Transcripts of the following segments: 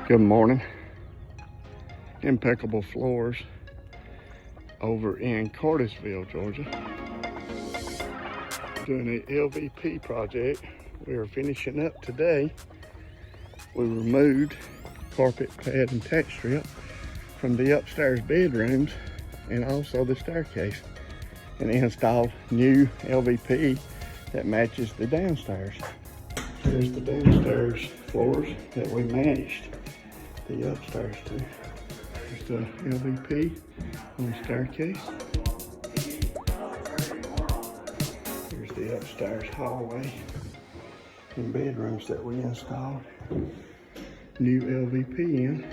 Good morning. Impeccable floors over in Cartersville, Georgia. Doing an LVP project. We are finishing up today. We removed carpet, pad, and tack strip from the upstairs bedrooms and also the staircase, and installed new LVP that matches the downstairs. Here's the downstairs floors that we managed the upstairs to. There's the LVP on the staircase. Here's the upstairs hallway and bedrooms that we installed new LVP in.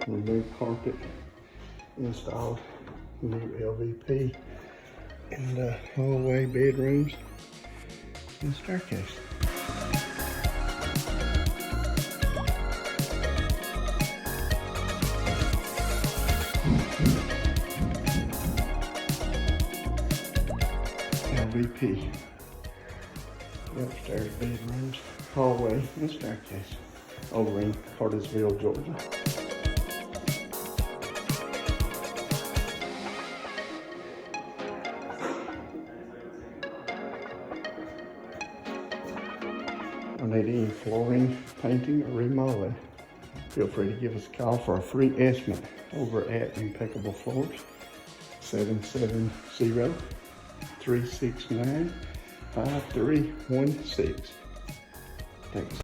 Removed carpet, installed new LVP in the hallway, bedrooms, and staircase. LVP, the upstairs bedrooms, hallway, and staircase over in Cartersville, Georgia. If you need any flooring, painting, or remodeling, feel free to give us a call for a free estimate over at Impeccable Floors, 770-369-5316. Thanks.